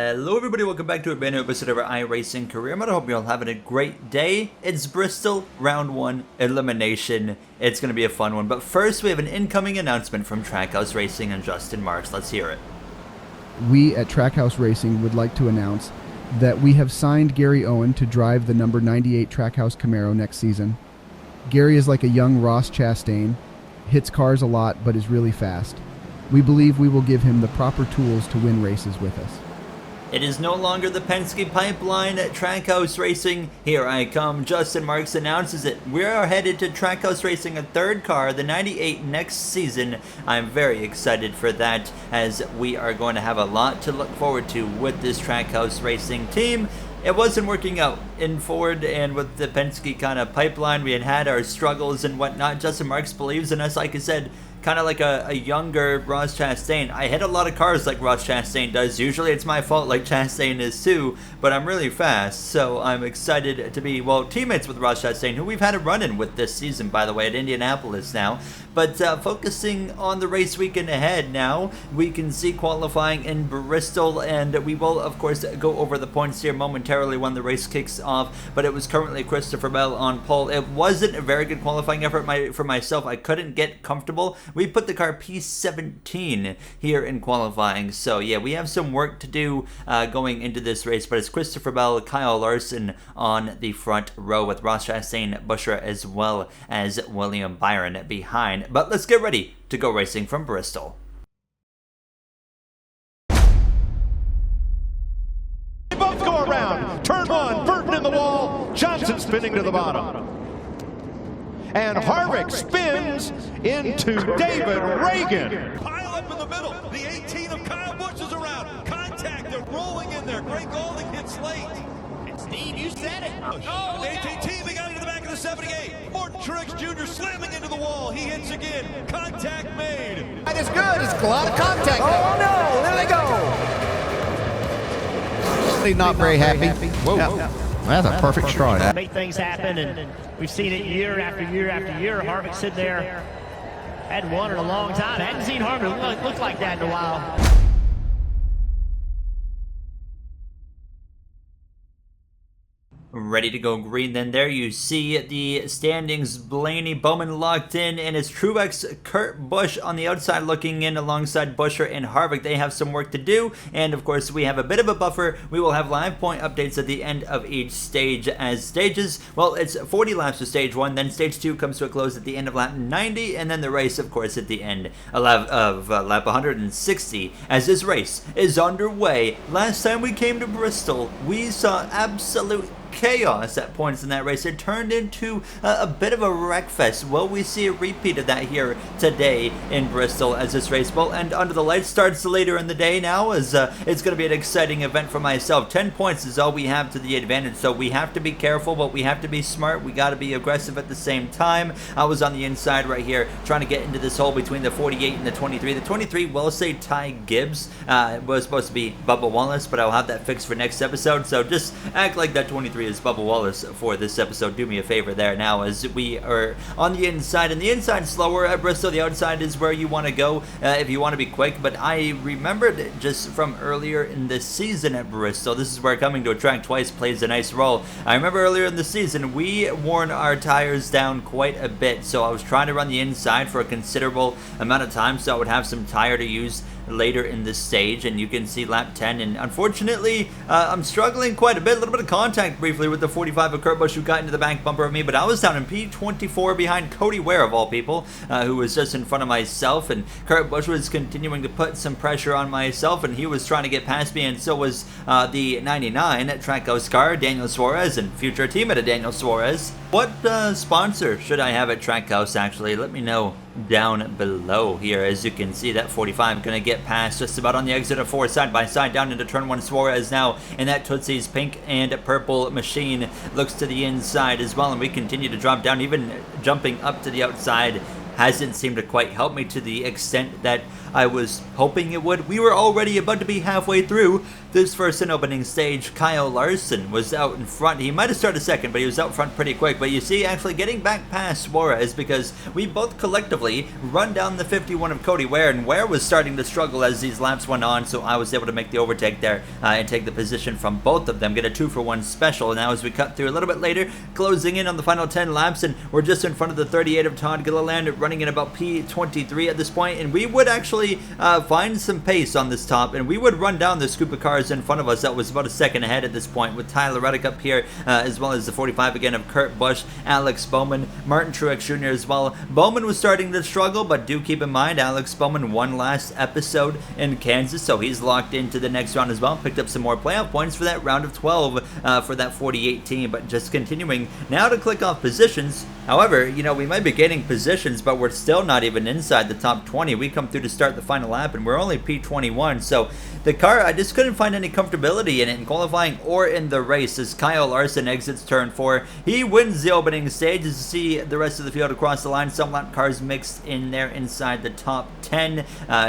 Hello everybody, welcome back to a brand new episode of our iRacing career mode. I hope you're all having a great day. It's Bristol, round 1, elimination. It's going to be a fun one, but first we have an incoming announcement from Trackhouse Racing and Justin Marks. Let's hear it. We at Trackhouse Racing would like to announce that we have signed Gary Owen to drive the number 98 Trackhouse Camaro next season. Gary is like a young Ross Chastain, hits cars a lot but is really fast. We believe we will give him the proper tools to win races with us. It is no longer the Penske pipeline at Trackhouse Racing. Here I come. Justin Marks announces it. We are headed to Trackhouse Racing, a third car, the 98 next season. I'm very excited for that, as we are going to have a lot to look forward to with this Trackhouse Racing team. It wasn't working out in Ford, and with the Penske kind of pipeline, we had our struggles and whatnot. Justin Marks believes in us, like I said, kind of like a younger Ross Chastain. I hit a lot of cars like Ross Chastain does. Usually it's my fault like Chastain is too, but I'm really fast, so I'm excited to be, well, teammates with Ross Chastain, who we've had a run-in with this season, by the way, at Indianapolis now. But focusing on the race weekend ahead now, we can see qualifying in Bristol, and we will, of course, go over the points here momentarily when the race kicks off, but it was currently Christopher Bell on pole. It wasn't a very good qualifying effort for myself. I couldn't get comfortable. We put the car P17 here in qualifying, so yeah, we have some work to do going into this race, but it's Christopher Bell, Kyle Larson on the front row with Ross Chastain, Buescher, as well as William Byron behind. But let's get ready to go racing from Bristol. They both go around. Turn one, Burton in the wall, Johnson spinning to the bottom. And Harvick spins into David Reagan. Pile up in the middle. The 18 of Kyle Busch is around. Contact. They're rolling in there. Greg Golding hits late. And Steve, you said it. Oh, the 18 teaming out into the back of the 78. Morton Truex Jr. slamming into the wall. He hits again. Contact made. That is good. It's a lot of contact. Oh, no. There they go. Not very happy. Whoa. Yep. That's a perfect strike. Make things happen, and we've seen it year after year after year. Harvick sitting there, hadn't won in a long time. Hadn't seen Harvick look like that in a while. Ready to go green. Then there you see the standings. Blaney Bowman locked in, and it's Truex, Kurt Busch on the outside looking in alongside Buescher and Harvick. They have some work to do, and of course we have a bit of a buffer. We will have live point updates at the end of each stage as stages. Well, it's 40 laps to stage 1, then stage 2 comes to a close at the end of lap 90, and then the race, of course, at the end of lap 160 as this race is underway. Last time we came to Bristol, we saw absolute chaos at points in that race. It turned into a bit of a wreckfest. Will we see a repeat of that here today in Bristol as this race will end under the lights? Starts later in the day now, as it's going to be an exciting event for myself. 10 points is all we have to the advantage, so we have to be careful, but we have to be smart. We got to be aggressive at the same time. I was on the inside right here trying to get into this hole between the 48 and the 23. The 23 will say Ty Gibbs. Was supposed to be Bubba Wallace, but I'll have that fixed for next episode, so just act like that 23 is Bubba Wallace for this episode. Do me a favor there now, as we are on the inside, and the inside slower at Bristol. The outside is where you want to go if you want to be quick, but I remembered just from earlier in the season at Bristol, this is where coming to a track twice plays a nice role. I remember earlier in the season we worn our tires down quite a bit, so I was trying to run the inside for a considerable amount of time so I would have some tire to use later in this stage, and you can see lap 10, and unfortunately I'm struggling quite a bit. A little bit of contact briefly with the 45 of Kurt Busch, who got into the back bumper of me, but I was down in P24 behind Cody Ware of all people, who was just in front of myself, and Kurt Busch was continuing to put some pressure on myself, and he was trying to get past me, and so was the 99 at Trackhouse car, Daniel Suarez, and future teammate of Daniel Suarez. What sponsor should I have at Trackhouse, actually? Let me know down below here. As you can see, that 45 gonna get past just about on the exit of 4 side by side down into turn 1. Suarez now in that Tootsie's pink and purple machine looks to the inside as well, and we continue to drop down, even jumping up to the outside hasn't seemed to quite help me to the extent that I was hoping it would. We were already about to be halfway through this first and opening stage. Kyle Larson was out in front. He might have started second, but he was out front pretty quick. But you see, actually getting back past Suarez, because we both collectively run down the 51 of Cody Ware, and Ware was starting to struggle as these laps went on, so I was able to make the overtake there and take the position from both of them, get a 2-for-1 special. Now as we cut through a little bit later, closing in on the final 10 laps, and we're just in front of the 38 of Todd Gilliland, running in about P23 at this point, and we would actually find some pace on this top, and we would run down the scoop of cars in front of us that was about a second ahead at this point, with Tyler Reddick up here, as well as the 45 again of Kurt Busch, Alex Bowman, Martin Truex Jr. as well. Bowman was starting to struggle, but do keep in mind Alex Bowman won last episode in Kansas, so he's locked into the next round as well. Picked up some more playoff points for that round of 12 for that 48 team, but just continuing now to click off positions. However, you know, we might be gaining positions, but we're still not even inside the top 20. We come through to start the final lap, and we're only P21, so the car, I just couldn't find any comfortability in it in qualifying or in the race. As Kyle Larson exits turn 4, he wins the opening stage. As you see the rest of the field across the line, some lap cars mixed in there inside the top 10.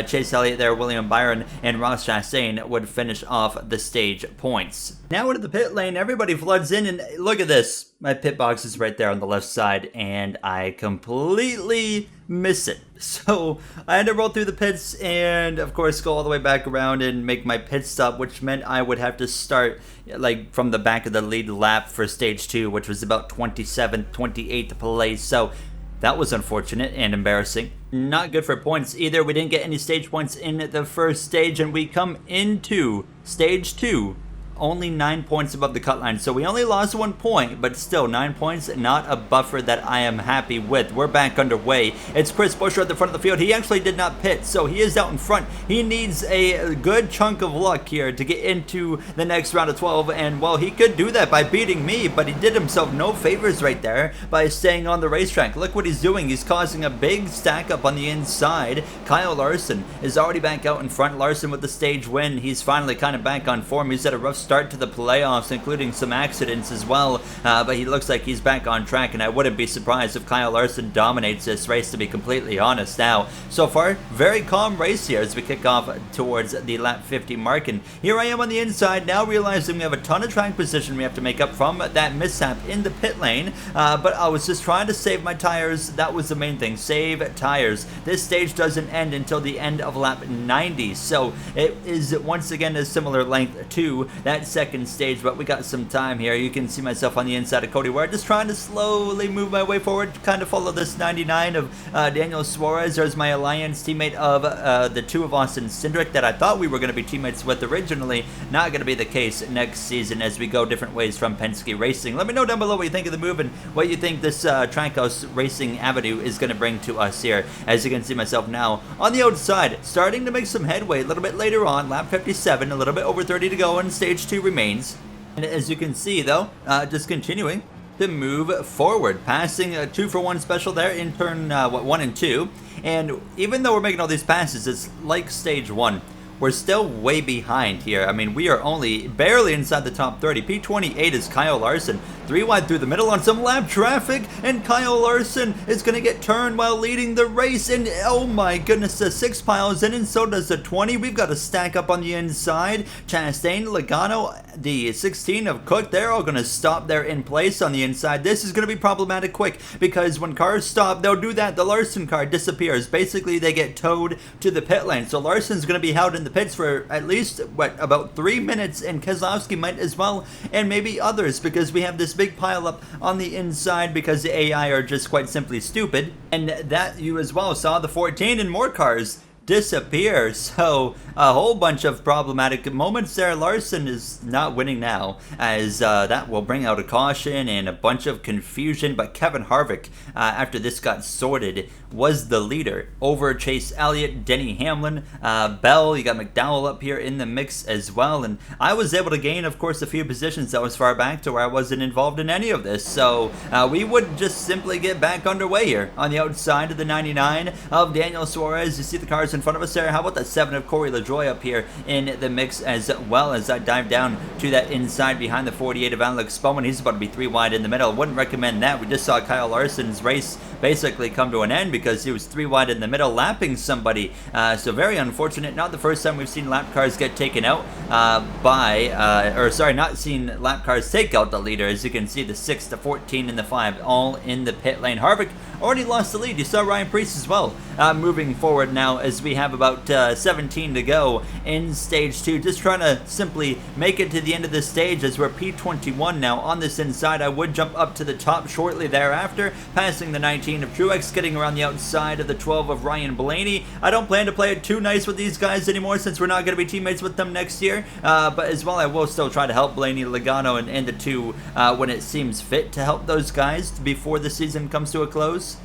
Chase Elliott there, William Byron, and Ross Chastain would finish off the stage points. Now into the pit lane, everybody floods in, and look at this. My pit box is right there on the left side, and I completely miss it. So I had to roll through the pits and, of course, go all the way back around and make my pit stop, which meant I would have to start like from the back of the lead lap for stage 2, which was about 27th, 28th place. So that was unfortunate and embarrassing. Not good for points either. We didn't get any stage points in the first stage, and we come into stage 2 only 9 points above the cut line. So we only lost 1 point, but still 9 points, not a buffer that I am happy with. We're back underway. It's Chris Buescher at the front of the field. He actually did not pit, so he is out in front. He needs a good chunk of luck here to get into the next round of 12, and well, he could do that by beating me, but he did himself no favors right there by staying on the racetrack. Look what he's doing. He's causing a big stack up on the inside. Kyle Larson is already back out in front. Larson with the stage win. He's finally kind of back on form. He's had a rough start to the playoffs, including some accidents as well, but he looks like he's back on track, and I wouldn't be surprised if Kyle Larson dominates this race, to be completely honest. Now, so far, very calm race here as we kick off towards the lap 50 mark, and here I am on the inside now, realizing we have a ton of track position we have to make up from that mishap in the pit lane, but I was just trying to save my tires. That was the main thing, save tires. This stage doesn't end until the end of lap 90, so it is once again a similar length to that second stage, but we got some time here. You can see myself on the inside of Cody Ware, just trying to slowly move my way forward, kind of follow this 99 of Daniel Suarez. There's my alliance teammate of the 2 of Austin Cindric that I thought we were going to be teammates with originally. Not going to be the case next season as we go different ways from Penske Racing. Let me know down below what you think of the move and what you think this Trackhouse Racing Avenue is going to bring to us here. As you can see myself now on the outside, starting to make some headway a little bit later on, lap 57, a little bit over 30 to go, and stage 2 remains. And as you can see though, just continuing to move forward, passing a 2-for-1 special there in turn 1 and 2, and even though we're making all these passes, it's like stage 1. We're still way behind here. I mean, we are only barely inside the top 30. P28 is Kyle Larson, 3 wide through the middle on some lap traffic, and Kyle Larson is going to get turned while leading the race, and oh my goodness, the 6 piles in, and so does the 20. We've got a stack up on the inside. Chastain, Logano, the 16 of Cook, they're all going to stop there in place on the inside. This is going to be problematic quick, because when cars stop, they'll do that. The Larson car disappears. Basically, they get towed to the pit lane, so Larson's going to be held in the pits for at least, about 3 minutes, and Keselowski might as well, and maybe others, because we have this big pile up on the inside because the AI are just quite simply stupid. And that you as well saw the 14 and more cars disappear. So a whole bunch of problematic moments there. Larson is not winning now, as that will bring out a caution and a bunch of confusion, but Kevin Harvick, after this got sorted, was the leader over Chase Elliott, Denny Hamlin, Bell. You got McDowell up here in the mix as well, and I was able to gain, of course, a few positions that was far back to where I wasn't involved in any of this. So we would just simply get back underway here on the outside of the 99 of Daniel Suarez. You see the cars in front of us there. How about that 7 of Corey LaJoie up here in the mix, as well as I dive down to that inside behind the 48 of Alex Bowman. He's about to be 3 wide in the middle. Wouldn't recommend that. We just saw Kyle Larson's race basically come to an end because he was 3 wide in the middle, lapping somebody. So very unfortunate. Not the first time we've seen lap cars get taken out not seen lap cars take out the leader. As you can see, the 6, the 14, and the 5 all in the pit lane. Harvick already lost the lead. You saw Ryan Preece as well. Moving forward now as we have about 17 to go in stage 2. Just trying to simply make it to the end of this stage as we're P21 now on this inside. I would jump up to the top shortly thereafter, passing the 19 of Truex, getting around the outside of the 12 of Ryan Blaney. I don't plan to play it too nice with these guys anymore since we're not going to be teammates with them next year. But as well, I will still try to help Blaney, Logano, and the 2 when it seems fit to help those guys before the season comes to a close.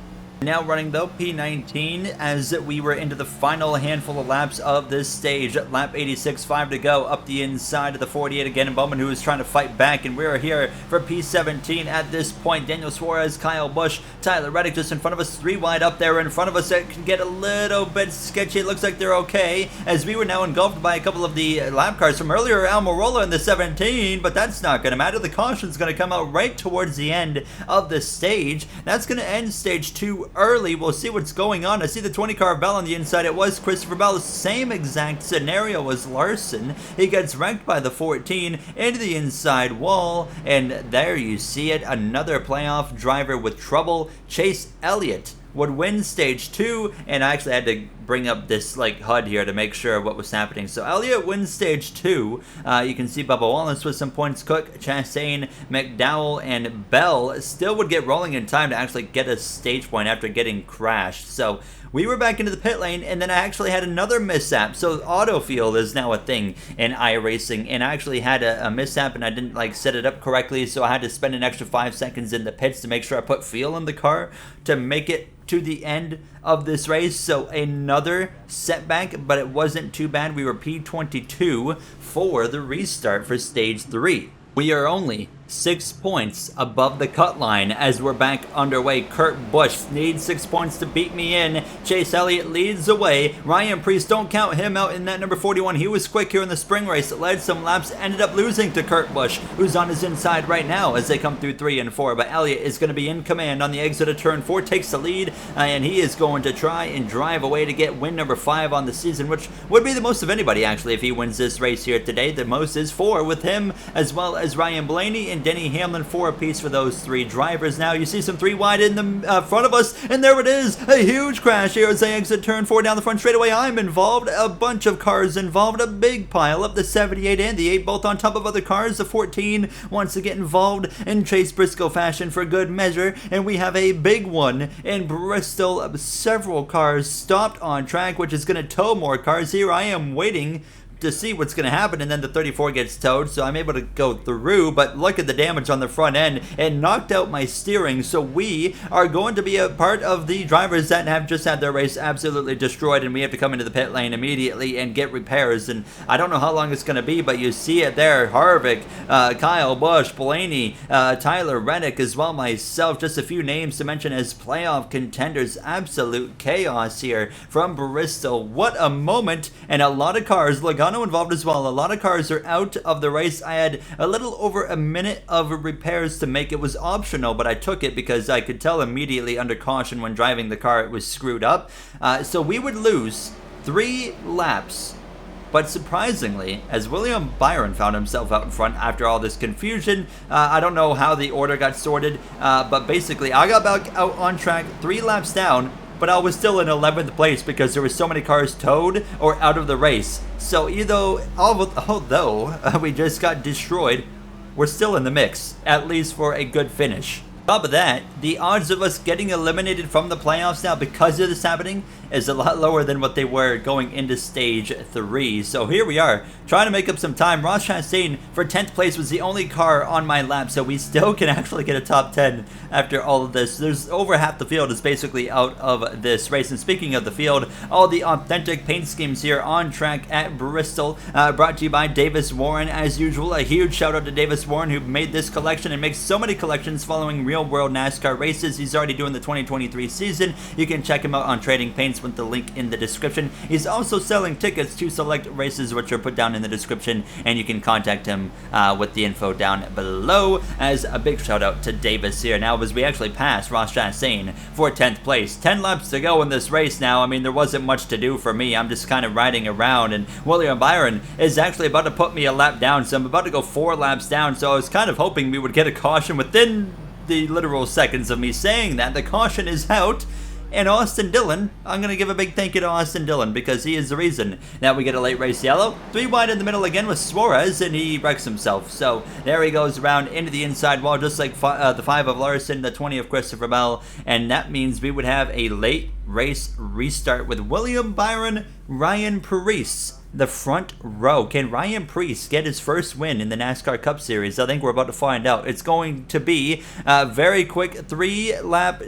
Now running though, P19, as we were into the final handful of laps of this stage. Lap 86, 5 to go, up the inside of the 48 again, and Bowman, who is trying to fight back, and we're here for P17 at this point. Daniel Suarez, Kyle Busch, Tyler Reddick just in front of us, 3 wide up there in front of us. It can get a little bit sketchy. It looks like they're okay, as we were now engulfed by a couple of the lap cars from earlier, Almirola in the 17, but that's not going to matter. The caution's going to come out right towards the end of the stage. That's going to end stage 2 early. We'll see what's going on. I see the 20 car Bell on the inside. It was Christopher Bell. Same exact scenario as Larson. He gets wrecked by the 14 into the inside wall, and there you see it. Another playoff driver with trouble. Chase Elliott would win stage 2, and I actually had to bring up this HUD here to make sure what was happening. So Elliott wins stage 2. You can see Bubba Wallace with some points. Cook, Chastain, McDowell, and Bell still would get rolling in time to actually get a stage point after getting crashed. So we were back into the pit lane, and then I actually had another mishap. So autofield is now a thing in iRacing, and I actually had a mishap, and I didn't set it up correctly, so I had to spend an extra 5 seconds in the pits to make sure I put fuel in the car to make it to the end of this race. So another setback, but it wasn't too bad. We were P22 for the restart for stage 3. We are only 6 points above the cut line as we're back underway. Kurt Busch needs 6 points to beat me in. Chase Elliott leads away. Ryan Preece, don't count him out in that number 41. He was quick here in the spring race. It led some laps, ended up losing to Kurt Busch, who's on his inside right now as they come through 3 and 4. But Elliott is going to be in command on the exit of turn 4, takes the lead, and he is going to try and drive away to get win number 5 on the season, which would be the most of anybody actually if he wins this race here today. The most is 4 with him, as well as Ryan Blaney and Denny Hamlin, 4 apiece for those 3 drivers. Now you see some 3 wide in the front of us, and there it is, a huge crash here as they exit turn 4 down the front straightaway. I'm involved, a bunch of cars involved, a big pile up. The 78 and the 8 both on top of other cars. The 14 wants to get involved in Chase Briscoe fashion for good measure, and we have a big one in Bristol. Several cars stopped on track, which is going to tow more cars. Here I am waiting to see what's going to happen, and then the 34 gets towed, so I'm able to go through. But look at the damage on the front end. It knocked out my steering, so we are going to be a part of the drivers that have just had their race absolutely destroyed, and we have to come into the pit lane immediately and get repairs. And I don't know how long it's going to be, but you see it there. Harvick, Kyle Busch, Blaney, Tyler Reddick, as well myself. Just a few names to mention as playoff contenders. Absolute chaos here from Bristol. What a moment, and a lot of cars. Logano involved as well. A lot of cars are out of the race. I had a little over a minute of repairs to make. It was optional, but I took it because I could tell immediately under caution when driving the car it was screwed up. So we would lose 3 laps. But surprisingly, as William Byron found himself out in front after all this confusion, I don't know how the order got sorted, but basically I got back out on track 3 laps down, but I was still in 11th place because there were so many cars towed or out of the race. So although we just got destroyed, we're still in the mix, at least for a good finish. On top of that, the odds of us getting eliminated from the playoffs now because of this happening is a lot lower than what they were going into stage 3. So here we are, trying to make up some time. Ross Chastain for 10th place was the only car on my lap, so we still can actually get a top 10 after all of this. There's over half the field is basically out of this race. And speaking of the field, all the authentic paint schemes here on track at Bristol, brought to you by Davis Warren as usual. A huge shout out to Davis Warren, who made this collection and makes so many collections following real world NASCAR races. He's already doing the 2023 season. You can check him out on Trading Paints with the link in the description. He's also selling tickets to select races, which are put down in the description, and you can contact him with the info down below. As a big shout out to Davis here. Now, as we actually passed Ross Chastain for 10th place, 10 laps to go in this race now. I mean, there wasn't much to do for me. I'm just kind of riding around, and William Byron is actually about to put me a lap down, so I'm about to go 4 laps down. So I was kind of hoping we would get a caution within the literal seconds of me saying that. The caution is out. And Austin Dillon, I'm going to give a big thank you to Austin Dillon because he is the reason that we get a late race yellow. 3 wide in the middle again with Suarez, and he wrecks himself. So there he goes around into the inside wall, just like the 5 of Larson, the 20 of Christopher Bell. And that means we would have a late race restart with William Byron, Ryan Preece. The front row. Can Ryan Preece get his first win in the NASCAR Cup Series? I think we're about to find out. It's going to be a very quick 3-lap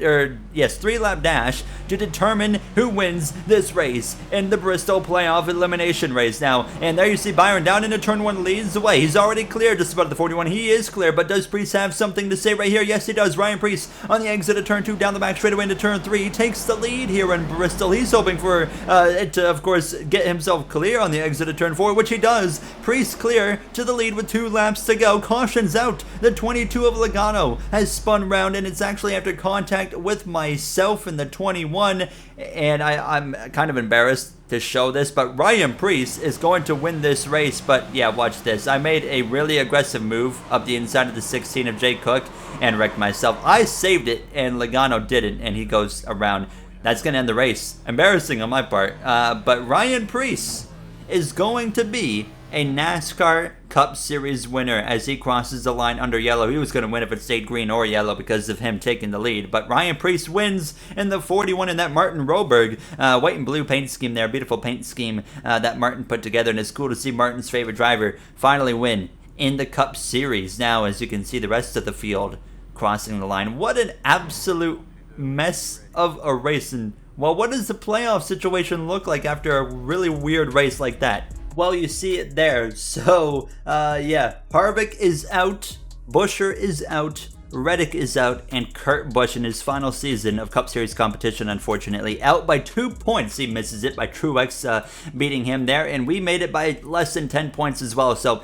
dash to determine who wins this race in the Bristol playoff elimination race now. And there you see Byron down into turn 1, leads the way. He's already clear just about the 41. He is clear, but does Preece have something to say right here? Yes, he does. Ryan Preece on the exit of turn 2 down the back straightaway into turn 3 takes the lead here in Bristol. He's hoping for it to, of course, get himself clear on the exit of turn 4, which he does. Preece clear to the lead with 2 laps to go. Caution's out. The 22 of Logano has spun round, and it's actually after contact with myself in the 21. And I'm kind of embarrassed to show this, but Ryan Preece is going to win this race. But yeah, watch this. I made a really aggressive move up the inside of the 16 of Jay Cook and wrecked myself. I saved it, and Logano didn't, and he goes around. That's going to end the race. Embarrassing on my part. But Ryan Preece is going to be a NASCAR Cup Series winner as he crosses the line under yellow. He was going to win if it stayed green or yellow because of him taking the lead. But Ryan Preece wins in the 41 in that Martin Roberg white and blue paint scheme there. Beautiful paint scheme that Martin put together. And it's cool to see Martin's favorite driver finally win in the Cup Series. Now, as you can see, the rest of the field crossing the line. What an absolute mess of a race. And well, what does the playoff situation look like after a really weird race like that? Well, you see it there. So, yeah, Harvick is out, Buescher is out, Reddick is out, and Kurt Busch in his final season of Cup Series competition, unfortunately, out by 2 points. He misses it by Truex beating him there, and we made it by less than 10 points as well. So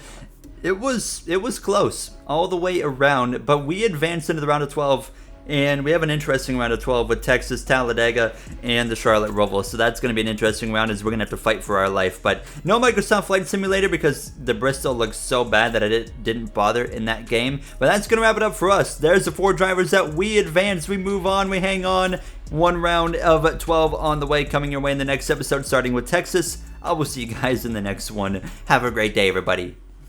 it was close all the way around, but we advanced into the round of 12. And we have an interesting round of 12 with Texas, Talladega, and the Charlotte Roval. So that's going to be an interesting round as we're going to have to fight for our life. But no Microsoft Flight Simulator because the Bristol looks so bad that I didn't bother in that game. But that's going to wrap it up for us. There's the 4 drivers that we advance. We move on. We hang on. 1 round of 12 on the way, coming your way in the next episode, starting with Texas. I will see you guys in the next one. Have a great day, everybody.